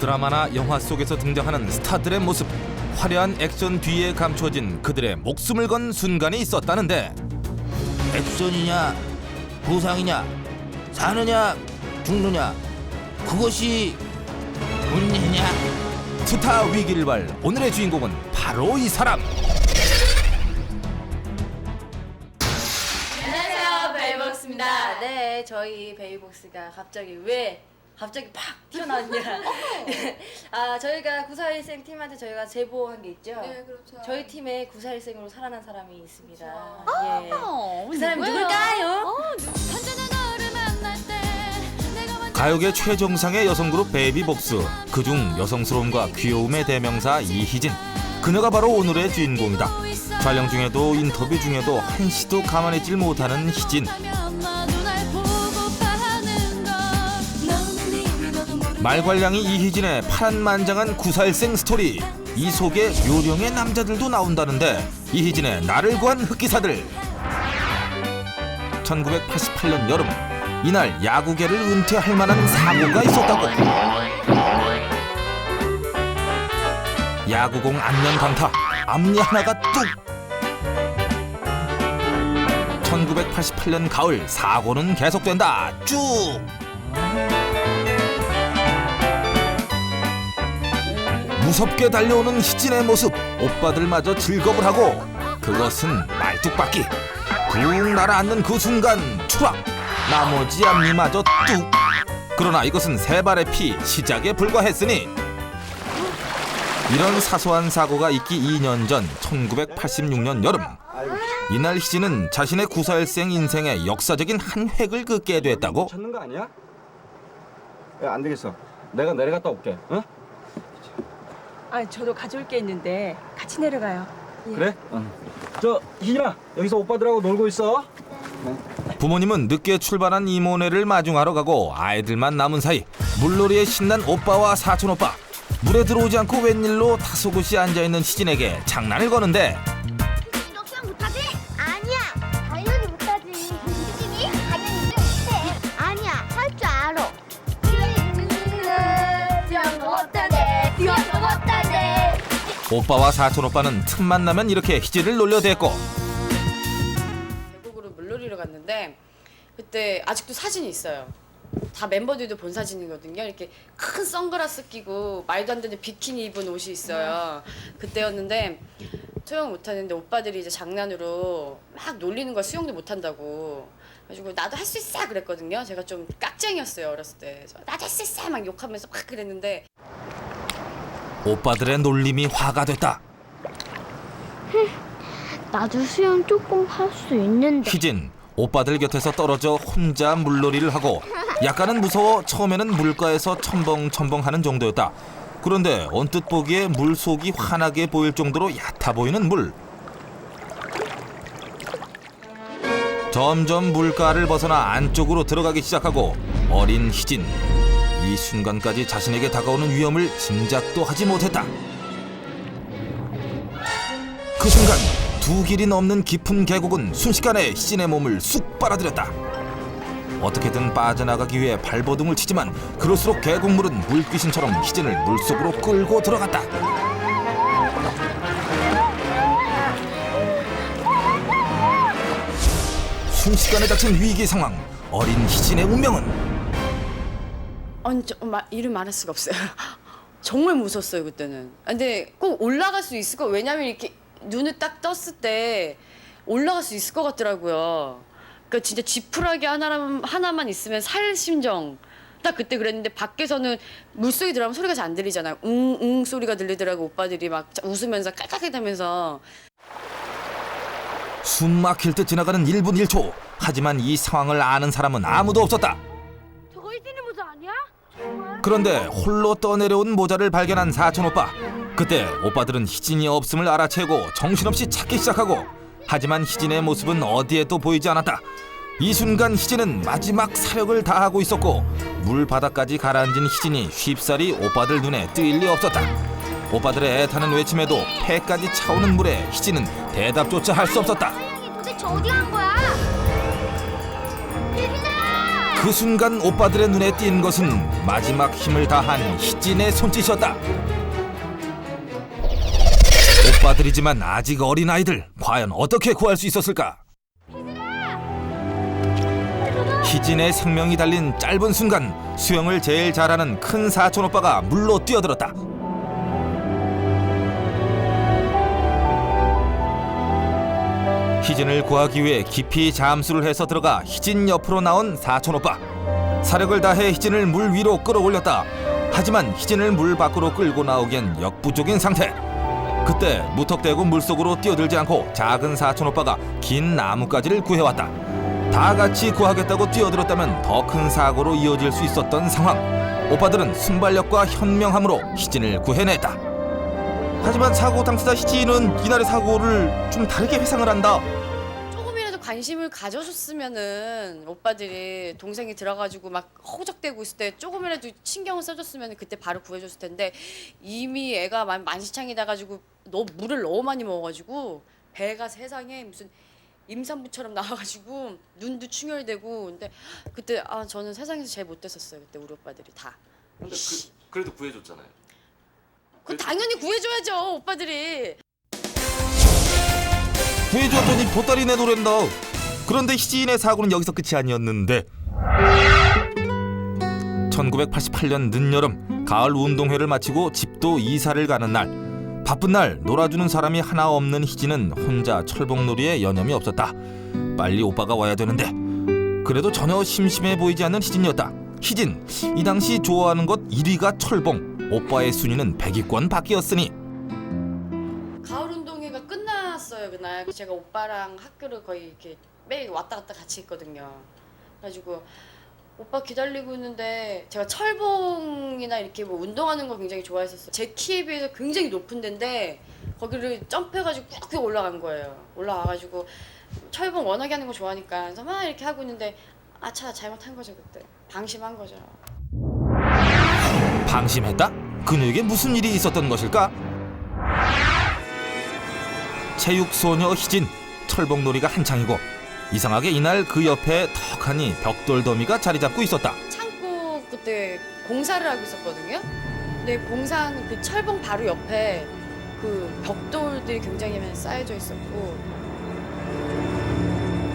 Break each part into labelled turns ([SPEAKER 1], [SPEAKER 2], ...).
[SPEAKER 1] 드라마나 영화 속에서 등장하는 스타들의 모습, 화려한 액션 뒤에 감춰진 그들의 목숨을 건 순간이 있었다는데,
[SPEAKER 2] 액션이냐 보상이냐 사느냐 죽느냐 그것이 문제냐.
[SPEAKER 1] 스타 위기일발, 오늘의 주인공은 바로 이 사람.
[SPEAKER 3] 안녕하세요, 베이복스입니다. 네, 저희 베이복스가 갑자기 팍 튀어나왔냐. 저희가 94일생 팀한테 저희가 제보한 게 있죠.
[SPEAKER 4] 네, 그렇죠.
[SPEAKER 3] 저희 팀에 94일생으로 살아난 사람이 있습니다.
[SPEAKER 4] 그렇죠.
[SPEAKER 3] 그 사람이 누굴까요?
[SPEAKER 1] 가요계 최정상의 여성그룹 베이비복스, 그중 여성스러움과 귀여움의 대명사 이희진. 그녀가 바로 오늘의 주인공이다. 촬영 중에도 인터뷰 중에도 한시도 가만히 있질 못하는 희진. 말괄량이 이희진의 파란만장한 94일생 스토리. 이 속에 요령의 남자들도 나온다는데, 이희진의 나를 구한 흑기사들. 1988년 여름, 이날 야구계를 은퇴할 만한 사고가 있었다고. 야구공 안면 강타, 앞니 하나가 뚝. 1988년 가을, 사고는 계속된다. 쭉. 무섭게 달려오는 희진의 모습, 오빠들마저 즐겁을 하고, 그것은 말뚝박기. 붕 날아앉는 그 순간 추락, 나머지 앞니마저 뚝. 그러나 이것은 세 발의 피, 시작에 불과했으니. 이런 사소한 사고가 있기 2년 전 1986년 여름, 이날 희진은 자신의 94일생 인생의 역사적인 한 획을 긋게 됐다고.
[SPEAKER 5] 찾는 거 아니야? 야, 안 되겠어. 내가 내려갔다 올게. 응?
[SPEAKER 6] 저도 가져올 게 있는데 같이 내려가요.
[SPEAKER 5] 그래? 응. 저 희진아, 여기서 오빠들하고 놀고 있어.
[SPEAKER 1] 부모님은 늦게 출발한 이모네를 마중하러 가고 아이들만 남은 사이, 물놀이에 신난 오빠와 사촌 오빠. 물에 들어오지 않고 웬일로 다소곳이 앉아있는 희진에게 장난을 거는데,
[SPEAKER 7] 너 수영 못하지? 아니야, 당연히 못하지. 희진이 당연히 못해. 아니야, 할 줄 알아. 수영 못하네, 수영 못하네.
[SPEAKER 1] 오빠와 사촌 오빠는 틈만 나면 이렇게 희진을 놀려댔고,
[SPEAKER 3] 계곡으로 물놀이를 갔는데 그때 아직도 사진이 있어요. 다 멤버들도 본 사진이거든요. 이렇게 큰 선글라스 끼고 말도 안 되는 비키니 입은 옷이 있어요. 그때였는데 수영 못하는데 오빠들이 이제 장난으로 막 놀리는 거야. 수영도 못한다고. 그래가지고 나도 할 수 있어 그랬거든요. 제가 좀 깍쟁이였어요, 어렸을 때. 그래서 나도 할 수 있어 막 욕하면서 막 그랬는데,
[SPEAKER 1] 오빠들의 놀림이 화가 됐다.
[SPEAKER 7] 나도 수영 조금 할 수 있는데.
[SPEAKER 1] 희진, 오빠들 곁에서 떨어져 혼자 물놀이를 하고, 약간은 무서워 처음에는 물가에서 첨벙첨벙하는 정도였다. 그런데 언뜻 보기에 물속이 환하게 보일 정도로 얕아 보이는 물. 점점 물가를 벗어나 안쪽으로 들어가기 시작하고, 어린 희진. 이 순간까지 자신에게 다가오는 위험을 짐작도 하지 못했다. 그 순간 두 길이 넘는 깊은 계곡은 순식간에 희진의 몸을 쑥 빨아들였다. 어떻게든 빠져나가기 위해 발버둥을 치지만 그럴수록 계곡물은 물귀신처럼 희진을 물속으로 끌고 들어갔다. 순식간에 닥친 위기 상황, 어린 희진의 운명은.
[SPEAKER 3] 아니, 이름 말할 수가 없어요. 정말 무서웠어요, 그때는. 근데 꼭 올라갈 수 있을 거, 왜냐면 이렇게 눈을 딱 떴을 때 올라갈 수 있을 것 같더라고요. 그러니까 진짜 지푸라기 하나만 있으면 살 심정. 딱 그때 그랬는데, 밖에서는 물속에 들어가면 소리가 잘 안 들리잖아요. 웅웅 소리가 들리더라고. 오빠들이 막 웃으면서 깔깔대면서.
[SPEAKER 1] 숨 막힐 듯 지나가는 1분 1초. 하지만 이 상황을 아는 사람은 아무도 없었다.
[SPEAKER 7] 저거 희진의 모자 아니야?
[SPEAKER 1] 그런데 홀로 떠내려온 모자를 발견한 사촌 오빠. 그때 오빠들은 희진이 없음을 알아채고 정신없이 찾기 시작하고, 하지만 희진의 모습은 어디에도 보이지 않았다. 이 순간 희진은 마지막 사력을 다하고 있었고, 물 바닥까지 가라앉은 희진이 쉽사리 오빠들 눈에 뜰 리 없었다. 오빠들의 애타는 외침에도 폐까지 차오는 물에 희진은 대답조차 할 수 없었다.
[SPEAKER 7] 수영이 도대체 어디 간 거야? 희진아!
[SPEAKER 1] 그 순간 오빠들의 눈에 띈 것은 마지막 힘을 다한 희진의 손짓이었다. 오빠들이지만 아직 어린 아이들, 과연 어떻게 구할 수 있었을까? 희진의 생명이 달린 짧은 순간 수영을 제일 잘하는 큰 사촌 오빠가 물로 뛰어들었다. 희진을 구하기 위해 깊이 잠수를 해서 들어가 희진 옆으로 나온 사촌 오빠. 사력을 다해 희진을 물 위로 끌어올렸다. 하지만 희진을 물 밖으로 끌고 나오기엔 역부족인 상태. 그때 무턱대고 물속으로 뛰어들지 않고 작은 사촌 오빠가 긴 나뭇가지를 구해왔다. 다 같이 구하겠다고 뛰어들었다면 더 큰 사고로 이어질 수 있었던 상황. 오빠들은 순발력과 현명함으로 희진을 구해냈다. 하지만 사고 당사자 희진은 이날의 사고를 좀 다르게 회상을 한다.
[SPEAKER 3] 조금이라도 관심을 가져줬으면은 오빠들이 동생이 들어가지고 막 허우적대고 있을 때 조금이라도 신경을 써줬으면 그때 바로 구해줬을 텐데 이미 애가 만시창이 나가지고 물을 너무 많이 먹어가지고 배가 세상에 무슨 임산부처럼 나와가지고 눈도 충혈되고 근데 그때 저는 세상에서 제일 못됐었어요. 그때 우리 오빠들이 다.
[SPEAKER 4] 근데 그래도 구해줬잖아요.
[SPEAKER 3] 그 당연히 구해줘야죠 오빠들이.
[SPEAKER 1] 구해줬더니 보따리 내놓으란다. 그런데 희진의 사고는 여기서 끝이 아니었는데 1988년 늦여름 가을 운동회를 마치고 집도 이사를 가는 날, 바쁜 날 놀아주는 사람이 하나 없는 희진은 혼자 철봉놀이에 여념이 없었다. 빨리 오빠가 와야 되는데 그래도 전혀 심심해 보이지 않는 희진이었다. 희진, 이 당시 좋아하는 것 1위가 철봉, 오빠의 순위는 100위권 밖이었으니
[SPEAKER 3] 가을 운동회가 끝났어요 그날. 제가 오빠랑 학교를 거의 이렇게 매일 왔다 갔다 같이 했거든요. 그래가지고 오빠 기다리고 있는데 제가 철봉이나 이렇게 뭐 운동하는 거 굉장히 좋아했었어요. 제 키에 비해서 굉장히 높은 데인데 거기를 점프해가지고 꾹꾹 올라간 거예요. 올라와가지고 철봉 워낙에 하는 거 좋아하니까 그래서 막 이렇게 하고 있는데 아차 잘못한 거죠 그때. 방심한 거죠.
[SPEAKER 1] 방심했다? 그녀에게 무슨 일이 있었던 것일까? 체육소녀 희진, 철봉놀이가 한창이고 이상하게 이날 그 옆에 턱하니 벽돌 더미가 자리 잡고 있었다.
[SPEAKER 3] 창고 그때 공사를 하고 있었거든요. 근데 공사하는 그 철봉 바로 옆에 그 벽돌들이 굉장히 많이 쌓여져 있었고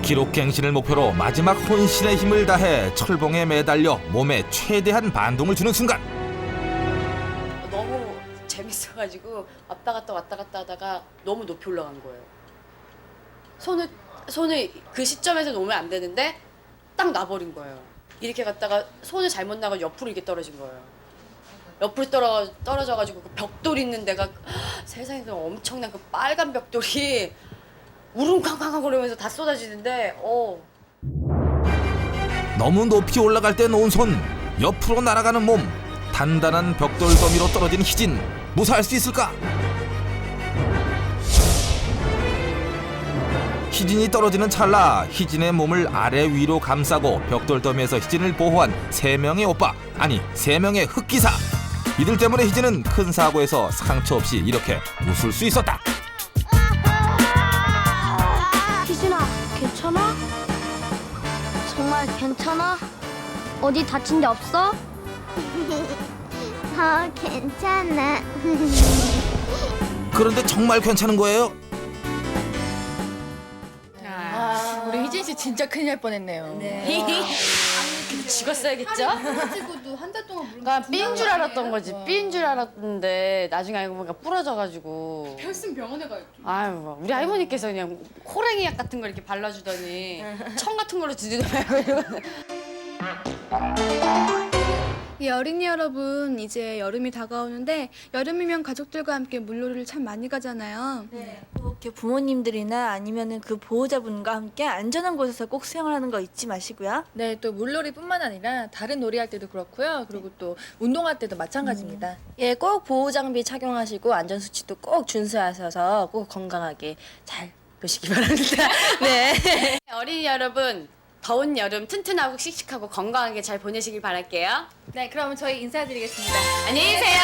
[SPEAKER 1] 기록갱신을 목표로 마지막 혼신의 힘을 다해 철봉에 매달려 몸에 최대한 반동을 주는 순간
[SPEAKER 3] 너무 재밌어가지고 왔다 갔다 하다가 너무 높이 올라간 거예요. 손을 그 시점에서 놓으면 안 되는데 딱 놔버린 거예요. 이렇게 갔다가 손을 잘못 나가 옆으로 이렇게 떨어진 거예요. 옆으로 떨어져가지고 그 벽돌 있는 데가 세상에 그 엄청난 그 빨간 벽돌이 우릉쾅쾅쾅 거리면서 다 쏟아지는데
[SPEAKER 1] 너무 높이 올라갈 때 놓은 손, 옆으로 날아가는 몸, 단단한 벽돌 더미로 떨어진 희진, 무사할 수 있을까? 희진이 떨어지는 찰나 희진의 몸을 아래 위로 감싸고 벽돌 더미에서 희진을 보호한 3명의 오빠, 아니 3명의 흑기사. 이들 때문에 희진은 큰 사고에서 상처 없이 이렇게 웃을 수 있었다.
[SPEAKER 7] 희진아, 괜찮아? 정말 괜찮아? 어디 다친 데 없어? 괜찮아.
[SPEAKER 1] 그런데 정말 괜찮은 거예요?
[SPEAKER 8] 우리 희진 씨 진짜 큰일 날 뻔했네요.
[SPEAKER 3] 죽었어야겠죠?
[SPEAKER 8] 가지고도 한 달 동안
[SPEAKER 3] 그러니까 삔 줄 알았던 거지. 삔 줄 알았는데 나중에 알고 보니까 부러져가지고.
[SPEAKER 8] 펼슨 병원에 가야죠.
[SPEAKER 3] 아유, 우리 할머니께서 그냥 호랭이 약 같은 거 이렇게 발라주더니 청 같은 걸로 두드려요. 이러고.
[SPEAKER 9] 예, 어린이 여러분, 이제 여름이 다가오는데 여름이면 가족들과 함께 물놀이를 참 많이 가잖아요.
[SPEAKER 10] 네, 꼭 이렇게 부모님들이나 아니면은 그 보호자분과 함께 안전한 곳에서 꼭 수영을 하는 거 잊지 마시고요.
[SPEAKER 8] 네, 또 물놀이뿐만 아니라 다른 놀이할 때도 그렇고요. 그리고 또 운동할 때도 마찬가지입니다.
[SPEAKER 11] 예, 꼭 보호 장비 착용하시고 안전 수칙도 꼭 준수하셔서 꼭 건강하게 잘 노시기 바랍니다. 네.
[SPEAKER 3] 어린이 여러분, 더운 여름 튼튼하고 씩씩하고 건강하게 잘 보내시길 바랄게요.
[SPEAKER 8] 네, 그럼 저희 인사드리겠습니다.
[SPEAKER 3] 안녕히 계세요.